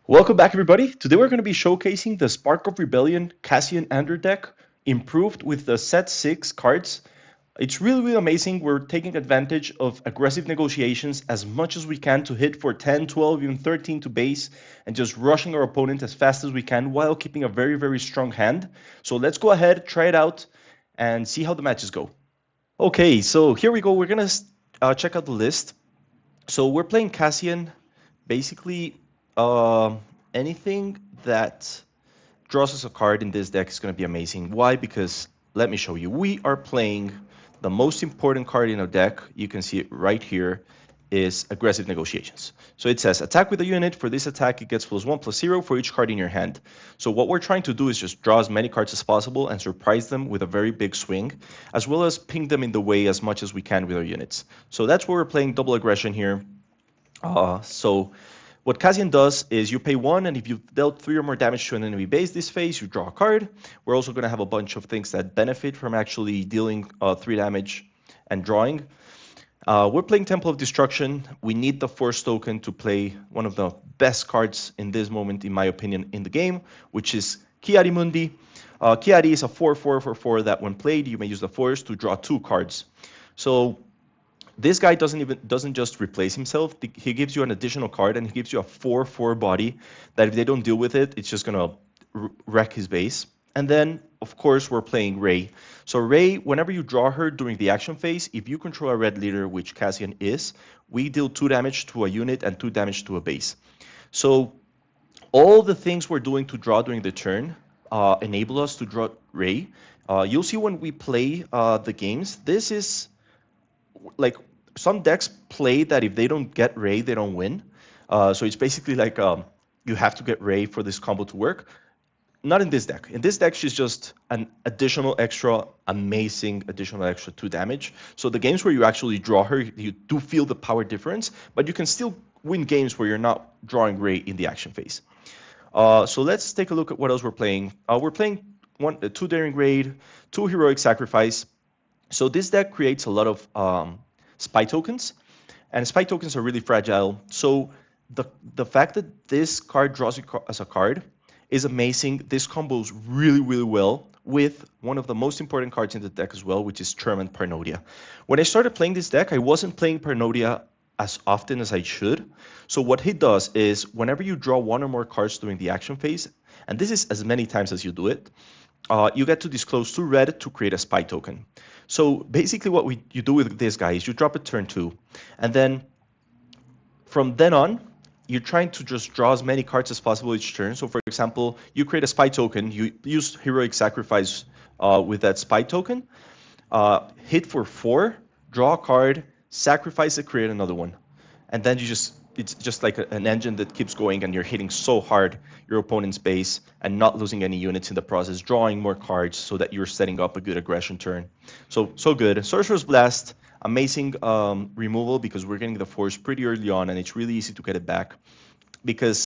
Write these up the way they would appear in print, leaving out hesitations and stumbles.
Welcome back, everybody. Today we're going to be showcasing the Spark of Rebellion Cassian Ender deck, improved with the set 6 cards. It's really amazing. We're taking advantage of aggressive negotiations as much as we can to hit for 10, 12, even 13 to base, and just rushing our opponent as fast as we can while keeping a very strong hand. So let's go ahead, try it out, and see how the matches go. Okay, so here we go. We're going to check out the list. So we're playing Cassian. Basically, anything that draws us a card in this deck is going to be amazing. Why? Because let me show you. We are playing the most important card in our deck. You can see it right here is aggressive negotiations. So it says attack with a unit. For this attack, it gets +1/+0 for each card in your hand. So what we're trying to do is just draw as many cards as possible and surprise them with a very big swing, as well as ping them in the way as much as we can with our units. So that's why we're playing double aggression here. So what Cassian does is you pay 1, and if you've dealt 3 or more damage to an enemy base this phase, you draw a card. We're also going to have a bunch of things that benefit from actually dealing 3 damage and drawing. We're playing Temple of Destruction. We need the Force token to play one of the best cards in this moment, in my opinion, in the game, which is Chiari Mundi. Chiari is a 4/4/4 that when played, you may use the Force to draw 2 cards. So this guy doesn't just replace himself. He gives you an additional card, and he gives you a 4/4 body that if they don't deal with it, it's just gonna wreck his base. And then, of course, we're playing Ray. So Ray, whenever you draw her during the action phase, if you control a red leader, which Cassian is, we deal 2 damage to a unit and 2 damage to a base. So all the things we're doing to draw during the turn enable us to draw Ray. You'll see when we play the games, this is like some decks play that if they don't get Ray, they don't win. So it's basically like you have to get Ray for this combo to work. Not in this deck. In this deck, she's just an additional extra, amazing additional extra 2 damage. So the games where you actually draw her, you do feel the power difference, but you can still win games where you're not drawing Ray in the action phase. So let's take a look at what else we're playing. We're playing 2 Daring Raid, 2 Heroic Sacrifice. So this deck creates a lot of spy tokens, and spy tokens are really fragile. So the fact that this card draws you as a card is amazing. This combos really well with one of the most important cards in the deck as well, which is Torment Parnodia. When I started playing this deck, I wasn't playing Parnodia as often as I should. So what he does is whenever you draw 1 or more cards during the action phase, and this is as many times as you do it, you get to disclose 2 red to create a spy token. So basically what you do with this guy is you drop it turn 2, and then from then on, you're trying to just draw as many cards as possible each turn. So for example, you create a spy token, you use Heroic Sacrifice with that spy token, hit for 4, draw a card, sacrifice it, create another one. And then it's just like an engine that keeps going, and you're hitting so hard your opponent's base and not losing any units in the process, drawing more cards so that you're setting up a good aggression turn. So good. Sorcerer's Blast, amazing removal because we're getting the Force pretty early on, and it's really easy to get it back because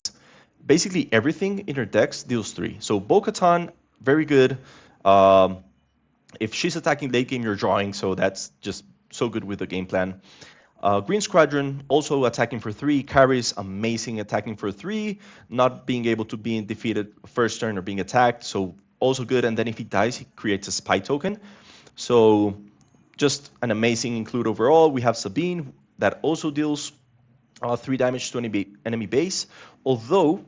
basically everything in her decks deals 3. So Bo-Katan, very good. If she's attacking late game, you're drawing, so that's just so good with the game plan. Green Squadron, also attacking for 3. Carries, amazing attacking for 3. Not being able to be defeated first turn or being attacked, so also good. And then if he dies, he creates a spy token. So just an amazing include overall. We have Sabine, that also deals 3 damage to enemy base, although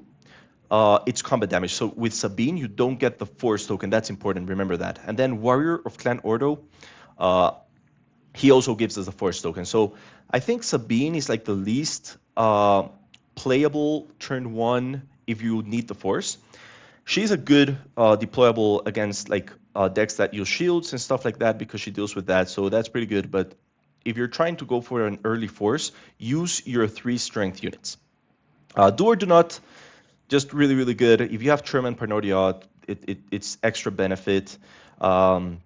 it's combat damage. So with Sabine, you don't get the Force token. That's important, remember that. And then Warrior of Clan Ordo, he also gives us the Force token. So I think Sabine is like the least playable turn 1 if you need the Force. She's a good deployable against like decks that use shields and stuff like that because she deals with that. So that's pretty good. But if you're trying to go for an early Force, use your 3 strength units. Do or do not, just really good. If you have Torment Parnodia, it's extra benefit. And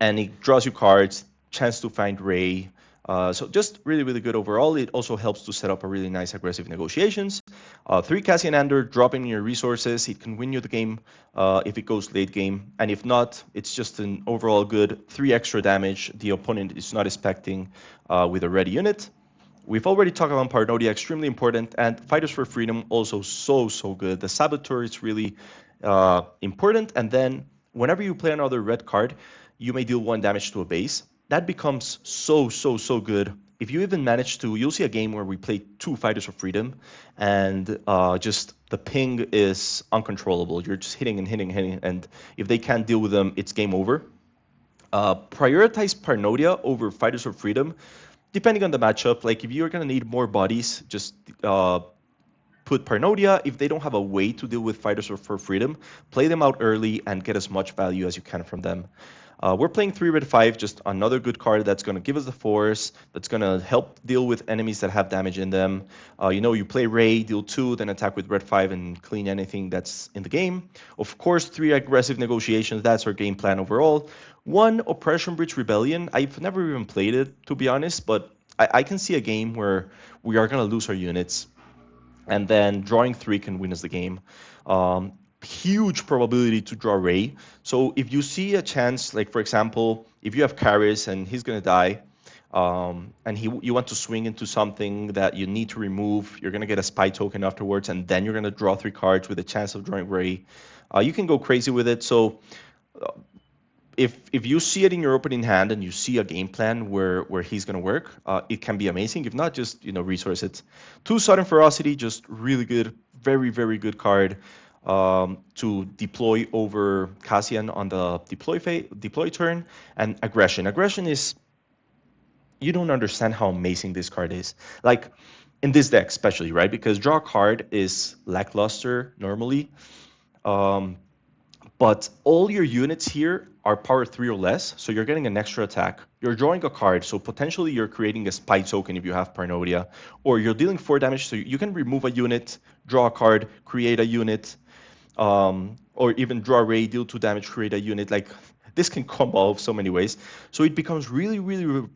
it draws you cards, chance to find Ray. So just really good overall. It also helps to set up a really nice aggressive negotiations. 3 Cassian Ender, dropping your resources. It can win you the game if it goes late game. And if not, it's just an overall good 3 extra damage the opponent is not expecting with a ready unit. We've already talked about Paranoia, extremely important, and Fighters for Freedom also so good. The Saboteur is really important, and then whenever you play another red card, you may deal 1 damage to a base. That becomes so good. If you even manage to, you'll see a game where we play 2 Fighters for Freedom, and just the ping is uncontrollable. You're just hitting and hitting and hitting, and if they can't deal with them, it's game over. Prioritize Parnodia over Fighters for Freedom, depending on the matchup. Like if you're gonna need more bodies, just put Parnodia. If they don't have a way to deal with Fighters for Freedom, play them out early and get as much value as you can from them. We're playing 3 red 5, just another good card that's going to give us the force, that's going to help deal with enemies that have damage in them. You play Ray, deal 2, then attack with red 5 and clean anything that's in the game. Of course, 3 aggressive negotiations, that's our game plan overall. 1 Oppression Bridge Rebellion, I've never even played it, to be honest, but I can see a game where we are going to lose our units, and then drawing 3 can win us the game. Huge probability to draw Ray. So if you see a chance, like for example, if you have Karis and he's gonna die, and you want to swing into something that you need to remove, you're gonna get a spy token afterwards, and then you're gonna draw 3 cards with a chance of drawing Ray. You can go crazy with it. So if you see it in your opening hand and you see a game plan where he's going to work, it can be amazing. If not, just resource it. 2 Sudden Ferocity, just really good, very good card to deploy over Cassian on the deploy turn. And Aggression. Aggression is, you don't understand how amazing this card is. Like in this deck especially, right? Because draw a card is lackluster normally. But all your units here are power 3 or less, so you're getting an extra attack. You're drawing a card, so potentially you're creating a spy token if you have Parnodia, or you're dealing 4 damage, so you can remove a unit, draw a card, create a unit, or even draw a Ray, deal 2 damage, create a unit. Like, this can combo off so many ways. So it becomes really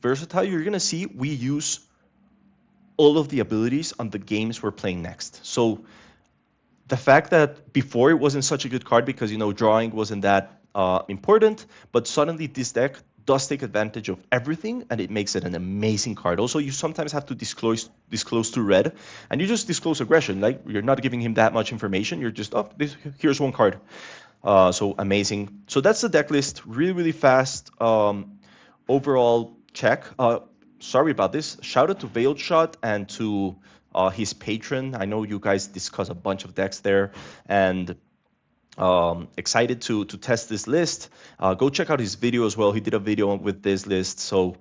versatile. You're going to see we use all of the abilities on the games we're playing next. So the fact that before it wasn't such a good card because drawing wasn't that important, but suddenly this deck does take advantage of everything, and it makes it an amazing card. Also, you sometimes have to disclose to red, and you just disclose Aggression. Like, you're not giving him that much information. You're just, here's 1 card. So amazing. So that's the deck list. Really fast. Overall check. Sorry about this. Shout out to Veiled Shot and to his patron. I know you guys discuss a bunch of decks there, and excited to test this list. Go check out his video as well. He did a video with this list. So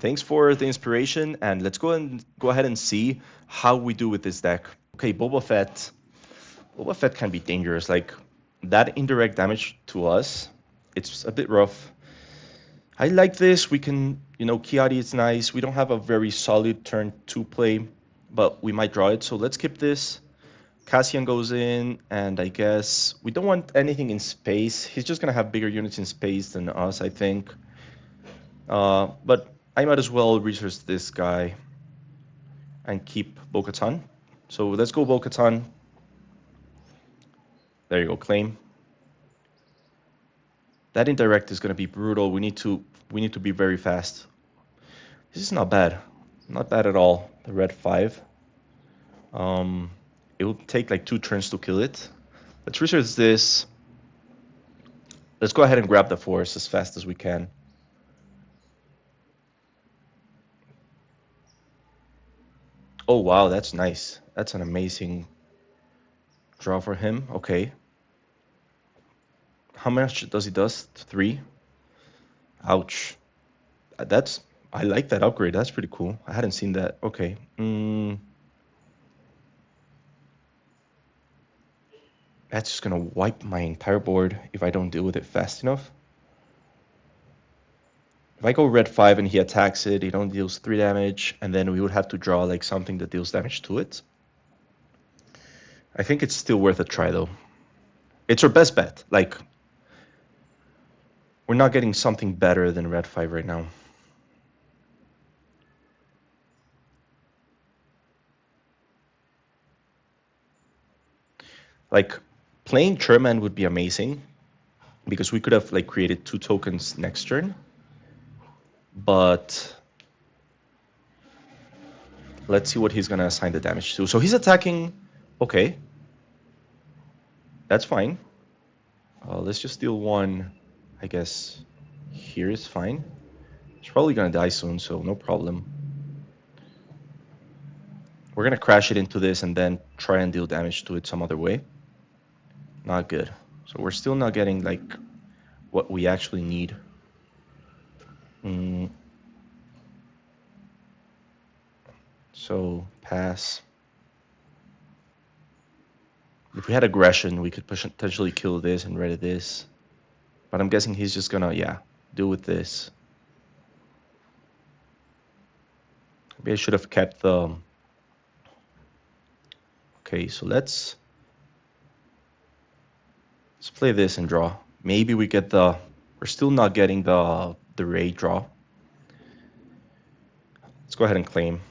thanks for the inspiration, and let's go ahead and see how we do with this deck. Okay, Boba Fett. Boba Fett can be dangerous. Like, that indirect damage to us, it's a bit rough. I like this. We can, Kiadi is nice. We don't have a very solid turn 2 play, but we might draw it. So let's skip this. Cassian goes in, and I guess we don't want anything in space. He's just going to have bigger units in space than us, I think. But I might as well research this guy and keep Bo-Katan. So let's go Bo-Katan. There you go, claim. That indirect is going to be brutal. We need to be very fast. This is not bad. Not bad at all. The red 5. It will take like 2 turns to kill it. Let's research this. Let's go ahead and grab the force as fast as we can. Oh, wow, that's nice. That's an amazing draw for him. Okay. How much does he does? 3? Ouch. I like that upgrade. That's pretty cool. I hadn't seen that. Okay. That's just gonna wipe my entire board if I don't deal with it fast enough. If I go red 5 and he attacks it, it only deals 3 damage, and then we would have to draw like something that deals damage to it. I think it's still worth a try though. It's our best bet. Like, we're not getting something better than red 5 right now. Like, playing Chairman would be amazing because we could have like created 2 tokens next turn. But Let's see what he's gonna assign the damage to. So he's attacking. Okay, that's fine. Let's just deal one. I guess here is fine. He's probably gonna die soon, so no problem. We're gonna crash it into this and then try and deal damage to it some other way. Not good. So we're still not getting like what we actually need. Mm. So pass. If we had aggression, we could potentially kill this and rid of this. But I'm guessing he's just gonna, yeah, deal with this. Maybe I should have kept the... Okay, so let's play this and draw. Maybe we get the... We're still not getting the ray draw. Let's go ahead and claim.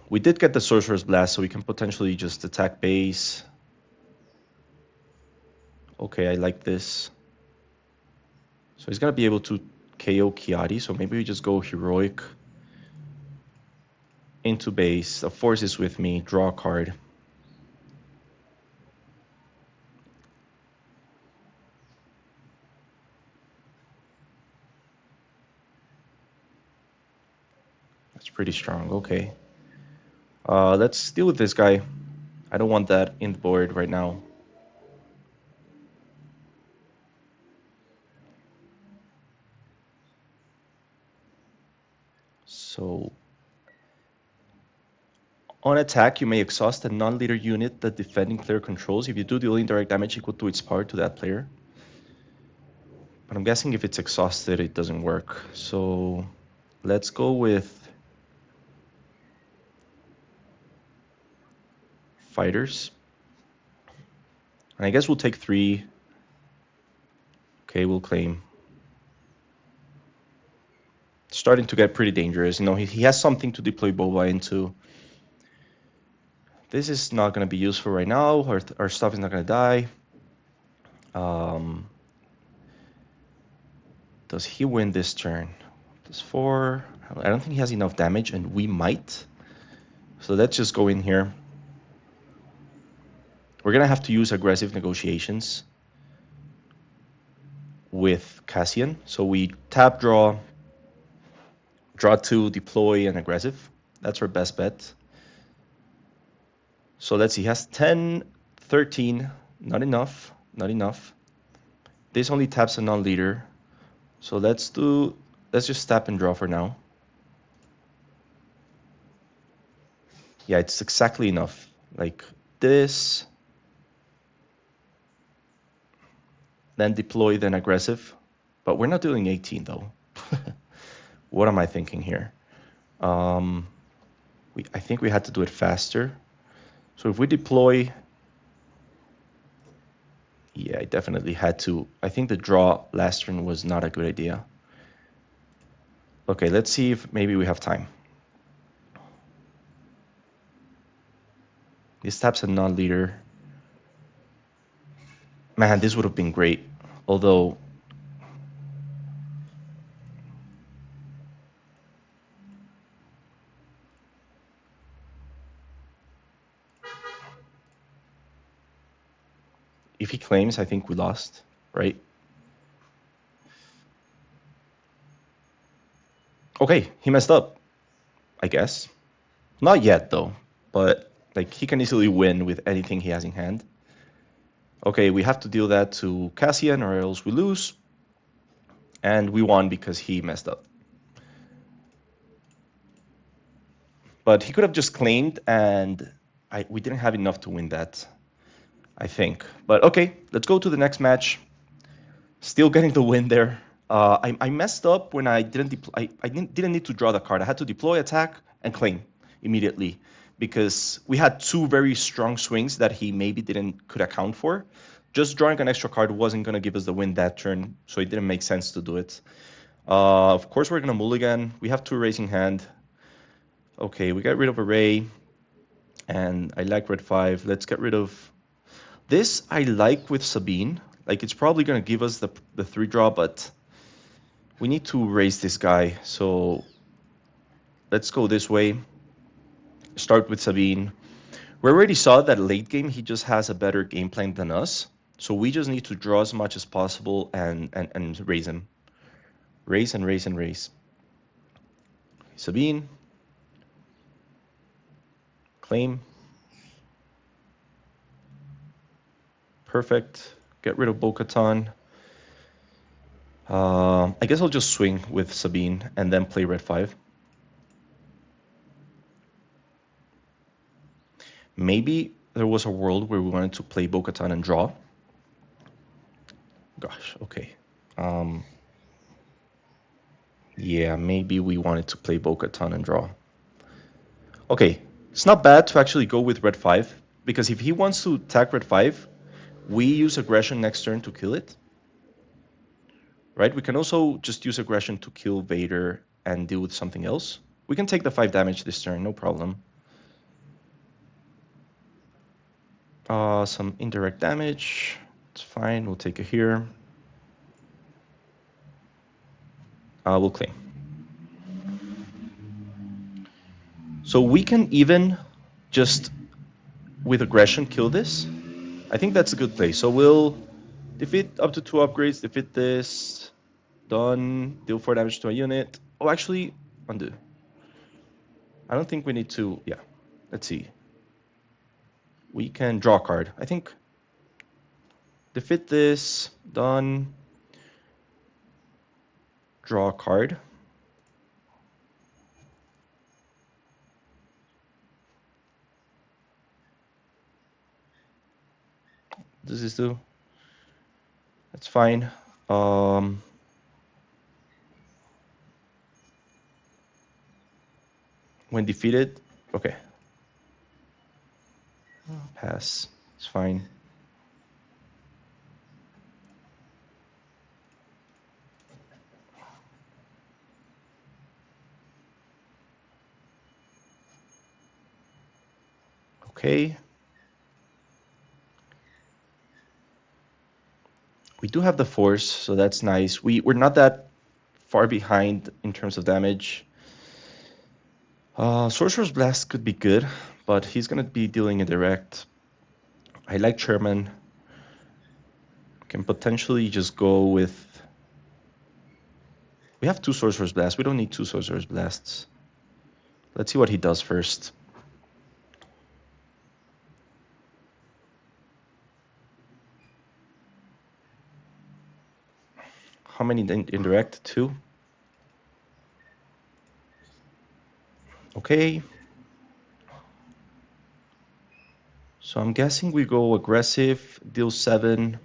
We did get the Sorcerer's Blast, so we can potentially just attack base. Okay, I like this. So he's gonna be able to KO Kiadi, so maybe we just go Heroic into base. The Force is with me, draw a card. That's pretty strong, okay. Let's deal with this guy. I don't want that in the board right now. So, on attack, you may exhaust a non-leader unit that defending player controls if you do deal indirect damage equal to its power to that player. But I'm guessing if it's exhausted, it doesn't work. So, let's go with fighters. And I guess we'll take 3. Okay, we'll claim. Starting to get pretty dangerous. You know, he has something to deploy Boba into. This is not going to be useful right now. Our stuff is not going to die. Does he win this turn? +4. I don't think he has enough damage, and we might. So let's just go in here. We're going to have to use aggressive negotiations with Cassian. So we tap, draw 2, deploy, and aggressive. That's our best bet. So let's see, he has 10, 13, not enough, not enough. This only taps a non-leader. So let's just tap and draw for now. Yeah, it's exactly enough. Like this, then deploy, then aggressive. But we're not doing 18 though. What am I thinking here? I think we had to do it faster. So if we deploy, yeah, I definitely had to. I think the draw last turn was not a good idea. Okay, let's see if maybe we have time. This taps a non-leader. Man, this would have been great. Although, if he claims, I think we lost, right? Okay, he messed up, I guess. Not yet, though. But, like, he can easily win with anything he has in hand. Okay, we have to deal that to Cassian or else we lose. And we won because he messed up. But he could have just claimed, and we didn't have enough to win that, I think. But okay, let's go to the next match. Still getting the win there. I messed up when I didn't didn't need to draw the card. I had to deploy, attack, and claim immediately because we had 2 very strong swings that he maybe could account for. Just drawing an extra card wasn't going to give us the win that turn, so it didn't make sense to do it. Of course, we're going to mulligan. We have 2 raising hand. Okay, we got rid of Array, and I like red 5. Let's get rid of this. I like with Sabine. Like, it's probably going to give us the 3 draw, but we need to raise this guy. So let's go this way. start with Sabine. We already saw that late game he just has a better game plan than us. So we just need to draw as much as possible and raise him. Raise and raise and raise. Sabine. Claim. Perfect. Get rid of Bo-Katan. I guess I'll just swing with Sabine and then play red 5. Maybe there was a world where we wanted to play Bo-Katan and draw. Gosh, okay. Yeah, maybe we wanted to play Bo-Katan and draw. Okay, it's not bad to actually go with red 5, because if he wants to attack red 5, we use aggression next turn to kill it. Right? We can also just use aggression to kill Vader and deal with something else. We can take the 5 damage this turn, no problem. Some indirect damage. It's fine, we'll take it here. We'll claim. So we can even just, with aggression, kill this. I think that's a good play. So we'll defeat up to 2 upgrades, defeat this, done, deal 4 damage to a unit. Oh, actually, undo. I don't think we need to, yeah. Let's see. We can draw a card. I think defeat this, done, draw a card. What does this do? That's fine. When defeated, okay. Pass, it's fine. Okay. We do have the force, so that's nice. We're not that far behind in terms of damage. Sorcerer's Blast could be good, but he's going to be dealing a direct. I like Sherman. Can potentially just go with... We have 2 Sorcerer's Blasts. We don't need 2 Sorcerer's Blasts. Let's see what he does first. How many indirect? 2? Okay. So I'm guessing we go aggressive, deal 7.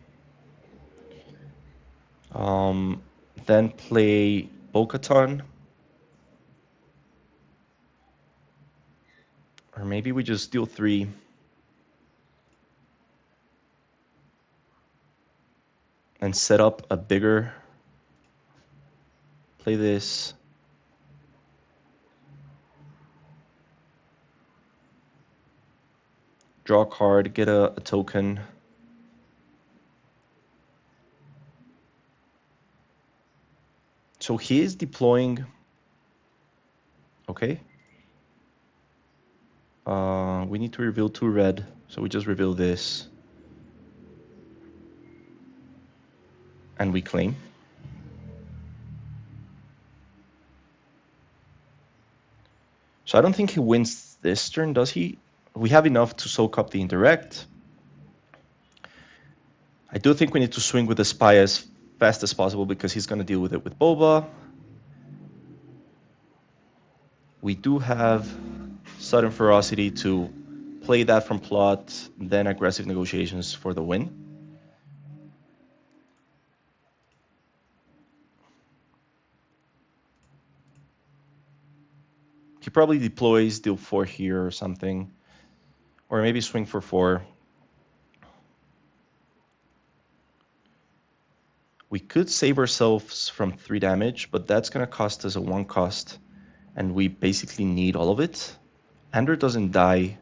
Then play Bo-Katan. Or maybe we just deal 3. And set up a bigger... Play this. Draw a card, get a token. So he is deploying... Okay. We need to reveal 2 red, so we just reveal this. And we claim. So I don't think he wins this turn, does he? We have enough to soak up the indirect. I do think we need to swing with the spy as fast as possible because he's going to deal with it with Boba. We do have sudden ferocity to play that from plot, then aggressive negotiations for the win. He probably deploys deal 4 here or something. Or maybe swing for 4. We could save ourselves from 3 damage, but that's going to cost us a 1 cost. And we basically need all of it. Andor doesn't die.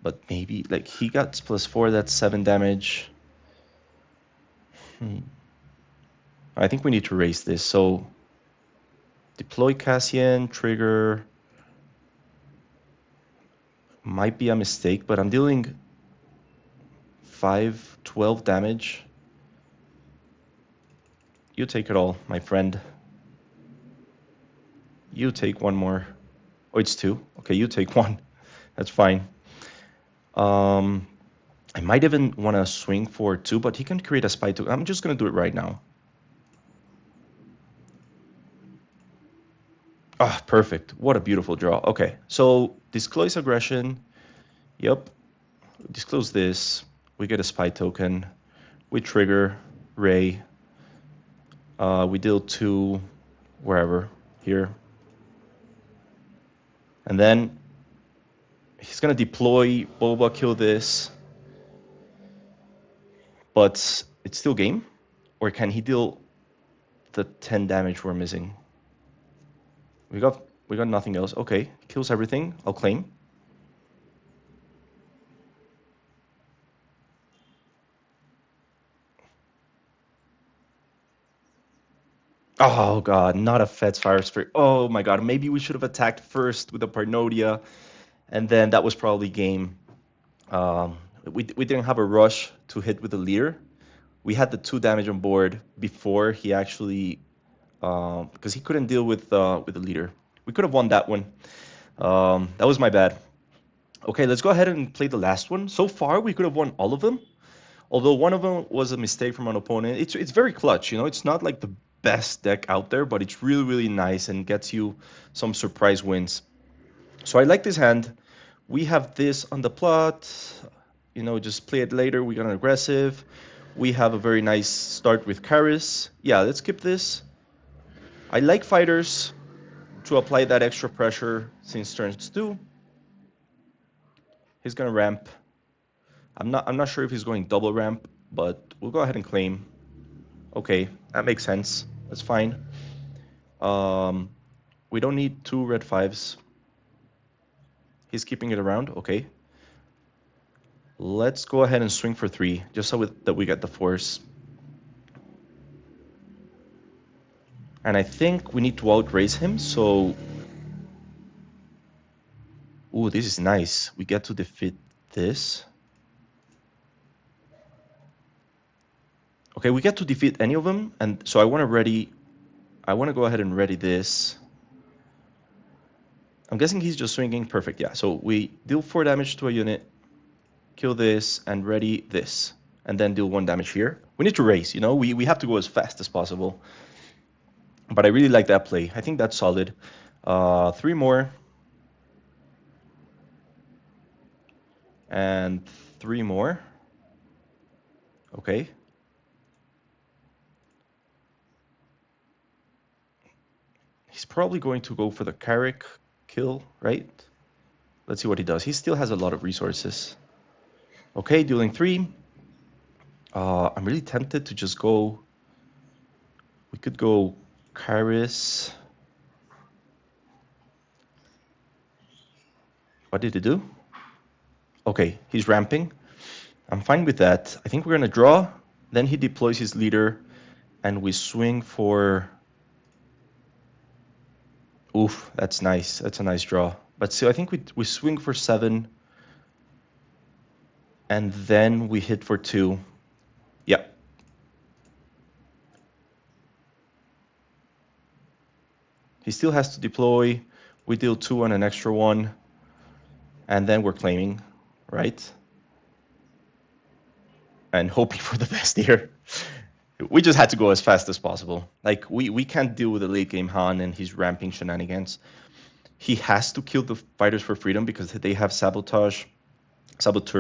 But maybe, like, he got +4, that's 7 damage. I think we need to raise this. So deploy Cassian, trigger. Might be a mistake, but I'm dealing 12 damage. You take it all, my friend. You take one more. Oh, it's two. Okay, you take one. That's fine. I might even want to swing for two, but he can create a spy token. I'm just going to do it right now. Ah, perfect. What a beautiful draw. Okay, so disclose aggression. Yep. Disclose this. We get a spy token. We trigger Ray. We deal two wherever, here. And then he's going to deploy Boba, kill this. But it's still game? Or can he deal the 10 damage we're missing? We got nothing else. Okay, kills everything. I'll claim. Oh god, not a Fed's Fire Spirit. Oh my god, maybe we should have attacked first with the Parnodia, and then that was probably game. We didn't have a rush to hit with the leader. We had the 2 damage on board before he actually, because he couldn't deal with the leader. We could have won that one. That was my bad. Okay, let's go ahead and play the last one. So far, we could have won all of them. Although one of them was a mistake from an opponent. It's very clutch, you know. It's not like the best deck out there, but it's really, really nice and gets you some surprise wins. So I like this hand. We have this on the plot. You know, just play it later. We got an aggressive. We have a very nice start with Karis. Yeah, let's skip this. I like fighters to apply that extra pressure since turns 2. He's gonna ramp. I'm not sure if he's going double ramp, but we'll go ahead and claim. Okay, that makes sense. That's fine. We don't need 2 red 5s. He's keeping it around. Okay. Let's go ahead and swing for 3, just so that we get the force. And I think we need to outraise him, so... Ooh, this is nice. We get to defeat this. Okay, we get to defeat any of them, and so I want to go ahead and ready this. I'm guessing he's just swinging. Perfect, yeah. So we deal 4 damage to a unit, kill this, and ready this. And then deal 1 damage here. We need to raise, you know? We have to go as fast as possible. But I really like that play. I think that's solid. 3 more. And 3 more. Okay. He's probably going to go for the Carrick kill, right? Let's see what he does. He still has a lot of resources. Okay, dealing 3. I'm really tempted to just go... We could go Karis. What did he do? Okay, he's ramping. I'm fine with that. I think we're going to draw. Then he deploys his leader. And we swing for... Oof, that's nice. That's a nice draw. But still, I think we swing for 7. And then we hit for 2. Yeah. He still has to deploy. We deal 2 on an extra 1. And then we're claiming, right? And hoping for the best here. We just had to go as fast as possible. Like, we can't deal with the late game Han and his ramping shenanigans. He has to kill the Fighters for Freedom because they have Saboteur.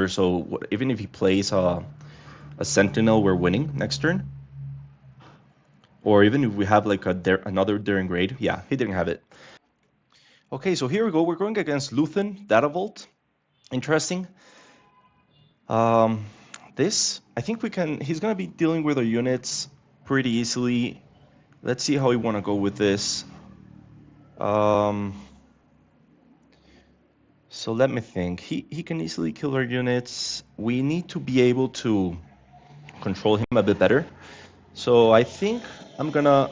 So even if he plays a Sentinel, we're winning next turn. Or even if we have like another Daring Raid. Yeah, he didn't have it. Okay, so here we go. We're going against Luthen, Data Vault. Interesting. This, I think he's going to be dealing with our units pretty easily. Let's see how we want to go with this. So let me think. He can easily kill our units. We need to be able to control him a bit better. So I think I'm gonna.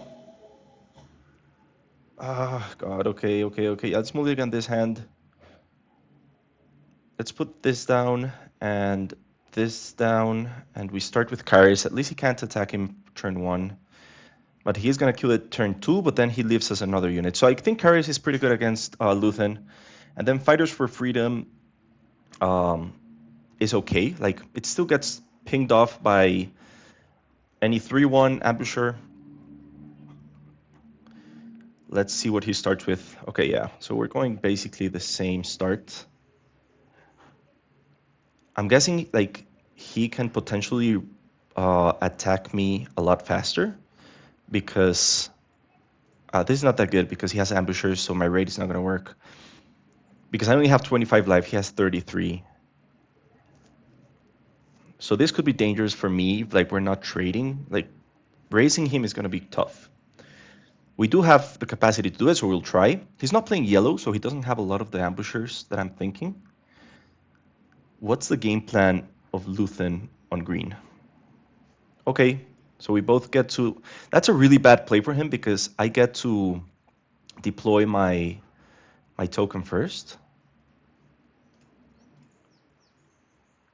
Ah, God. Okay, okay, okay. Let's move it on this hand. Let's put this down and this down, and we start with Kyrus. At least he can't attack him turn 1. But he's going to kill it turn 2, but then he leaves us another unit. So I think Kyrus is pretty good against Luthen. And then Fighters for Freedom um, is okay. Like, it still gets pinged off by any 3-1 ambusher. Let's see what he starts with. Okay, yeah. So we're going basically the same start. I'm guessing, like, he can potentially attack me a lot faster because this is not that good because he has ambushers, so my raid is not going to work. Because I only have 25 life, he has 33. So this could be dangerous for me, like we're not trading. Like, raising him is going to be tough. We do have the capacity to do it, so we'll try. He's not playing yellow, so he doesn't have a lot of the ambushers that I'm thinking. What's the game plan of Luthen on green? Okay, so we both get to... That's a really bad play for him because I get to deploy my token first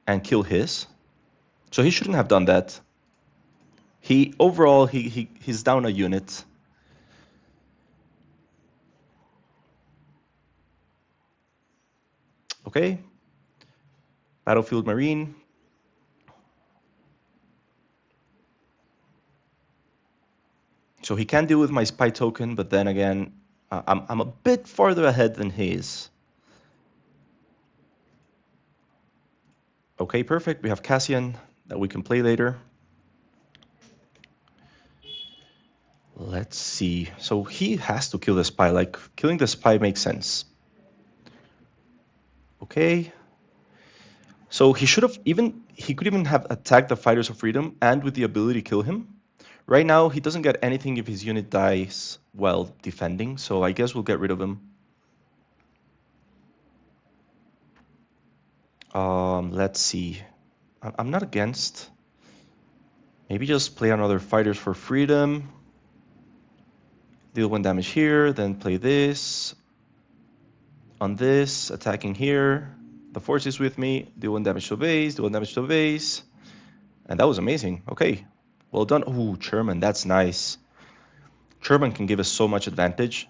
and kill his. So he shouldn't have done that. Overall he's down a unit. Okay. Battlefield Marine. So he can deal with my spy token, but then again, I'm a bit farther ahead than he is. Okay, perfect. We have Cassian that we can play later. Let's see. So he has to kill the spy. Like, killing the spy makes sense. Okay. So he could even have attacked the Fighters of Freedom and with the ability to kill him. Right now, he doesn't get anything if his unit dies while defending, so I guess we'll get rid of him. Let's see. I'm not against. Maybe just play another Fighters for Freedom. Deal 1 damage here, then play this. On this, attacking here. The force is with me. Deal 1 damage to base, deal 1 damage to base. And that was amazing. Okay. Well done. Ooh, Sherman, that's nice. Sherman can give us so much advantage.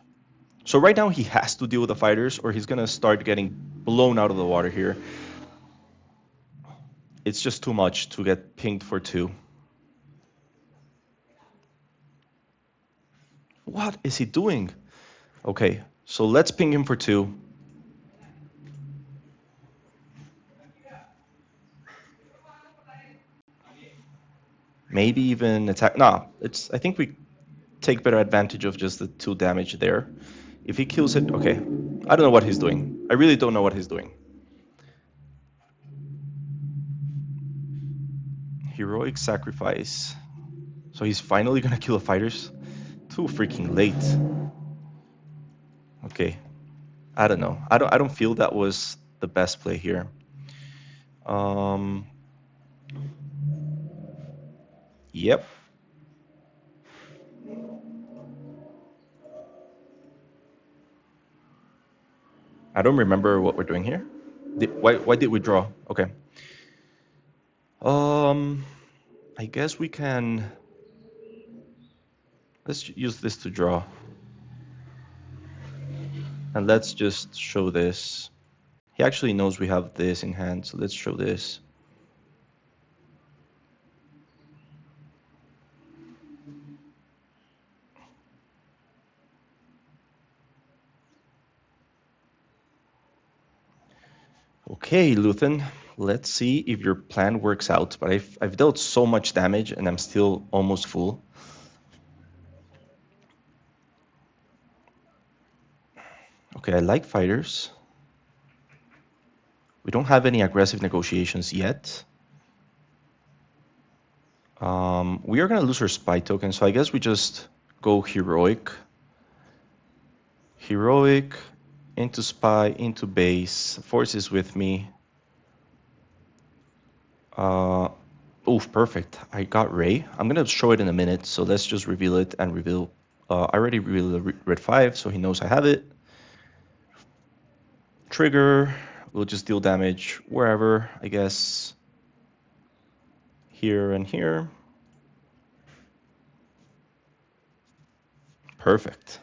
So right now he has to deal with the fighters or he's going to start getting blown out of the water here. It's just too much to get pinged for 2. What is he doing? Okay, so let's ping him for 2. Maybe even attack. Nah, I think we take better advantage of just the 2 damage there. If he kills it, okay. I don't know what he's doing. I really don't know what he's doing. Heroic sacrifice. So he's finally gonna kill the fighters? Too freaking late. Okay. I don't know. I don't feel that was the best play here. Yep. I don't remember what we're doing here. Why did we draw? Okay. I guess we can... Let's use this to draw. And let's just show this. He actually knows we have this in hand, so let's show this. Okay, Luthen, let's see if your plan works out. But I've dealt so much damage and I'm still almost full. Okay, I like fighters. We don't have any aggressive negotiations yet. We are going to lose our spy token, so I guess we just go heroic. Heroic, into spy, into base. Force is with me. Oof, perfect. I got Ray. I'm gonna show it in a minute, so let's just reveal it and reveal. I already revealed the red 5, so he knows I have it. Trigger. We'll just deal damage wherever, I guess. Here and here. Perfect.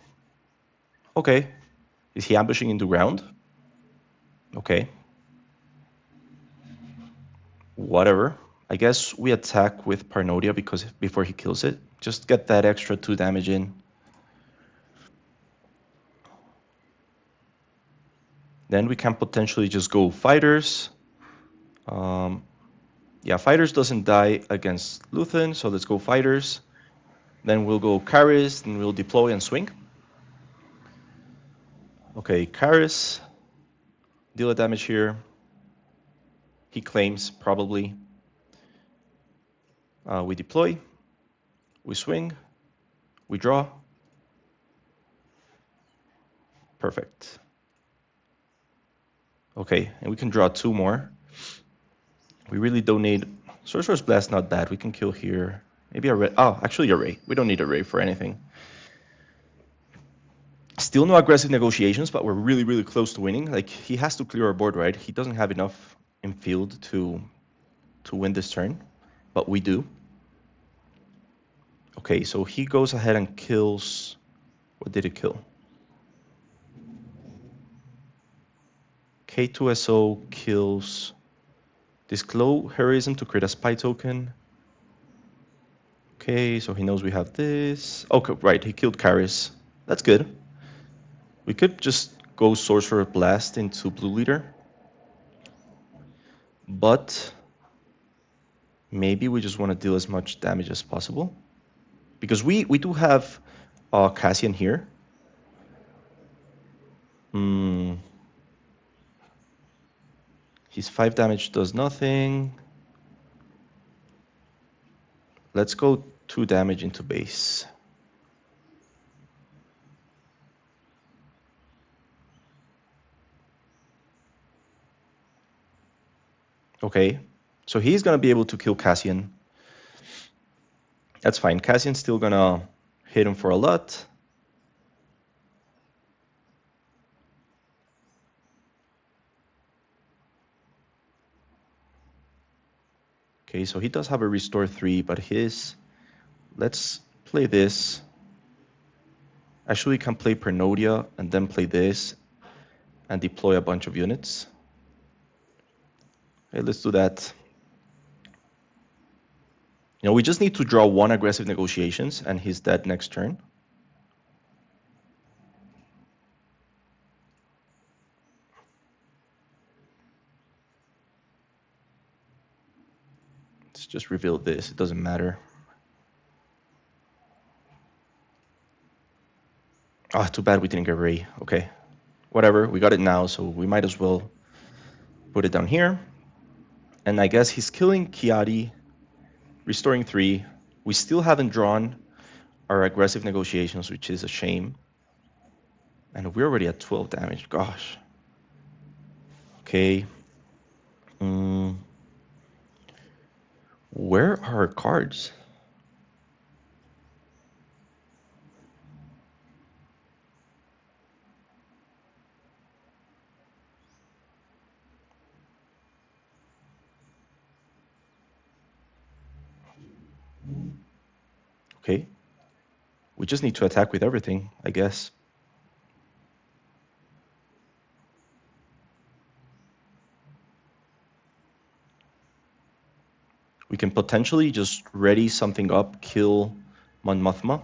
Okay. Is he ambushing into ground? Okay. Whatever. I guess we attack with Parnodia because before he kills it. Just get that extra 2 damage in. Then we can potentially just go fighters. Yeah, fighters doesn't die against Luthen, so let's go fighters. Then we'll go Karis, and we'll deploy and swing. Okay, Karis. Deal a damage here. He claims, probably. We deploy. We swing. We draw. Perfect. Okay, and we can draw 2 more. We really don't need... Sorcerer's Blast, not bad. We can kill here. Maybe a ray. Oh, actually a ray. We don't need a ray for anything. Still no aggressive negotiations, but we're really, really close to winning. Like, he has to clear our board, right? He doesn't have enough in field to win this turn, but we do. Okay, so he goes ahead and kills... What did it kill? K2SO kills... Disclose Heroism to create a spy token. Okay, so he knows we have this. Okay, right, he killed Karis. That's good. We could just go Sorcerer Blast into Blue Leader. But maybe we just want to deal as much damage as possible. Because we do have Cassian here. His 5 damage does nothing. Let's go 2 damage into base. Okay, so he's gonna be able to kill Cassian. That's fine. Cassian's still gonna hit him for a lot. Okay, so he does have a restore 3, but his... Let's play this. Actually, we can play Pernodia and then play this and deploy a bunch of units. Okay, let's do that. You know, we just need to draw 1 aggressive negotiations and he's dead next turn. Let's just reveal this. It doesn't matter. Ah, too bad we didn't get Ray. Okay, whatever. We got it now, so we might as well put it down here. And I guess he's killing Kiadi, restoring 3. We still haven't drawn our aggressive negotiations, which is a shame. And we're already at 12 damage. Gosh. Okay. Where are our cards? Okay. We just need to attack with everything, I guess. We can potentially just ready something up, kill Mon Mothma.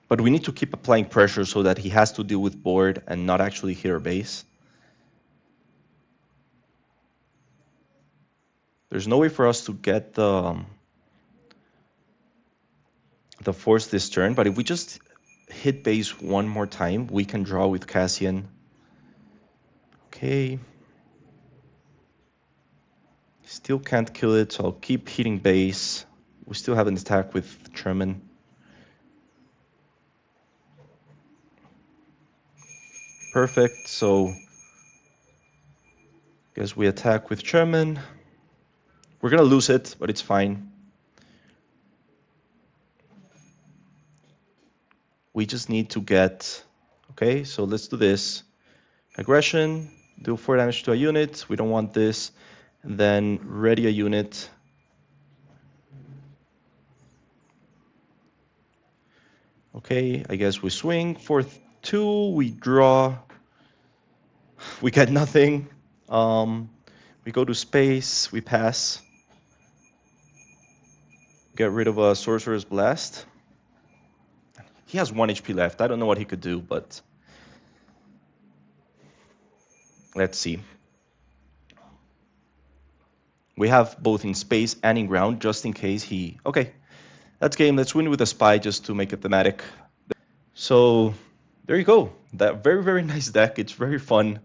But we need to keep applying pressure so that he has to deal with board and not actually hit our base. There's no way for us to get the force this turn, but if we just hit base 1 more time, we can draw with Cassian. Okay. Still can't kill it, so I'll keep hitting base. We still have an attack with Sherman. Perfect, so Guess we attack with Sherman. We're gonna lose it, but it's fine. We just need to get... Okay, so let's do this. Aggression, do 4 damage to a unit. We don't want this. And then ready a unit. Okay, I guess we swing for 2. We draw. We get nothing. We go to space. We pass. Get rid of a Sorcerer's Blast. He has 1 HP left. I don't know what he could do, but let's see. We have both in space and in ground, just in case he... Okay, that's game. Let's win with a spy just to make it thematic. So there you go. That very, very nice deck. It's very fun.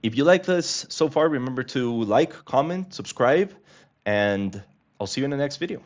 If you like this so far, remember to like, comment, subscribe, and I'll see you in the next video.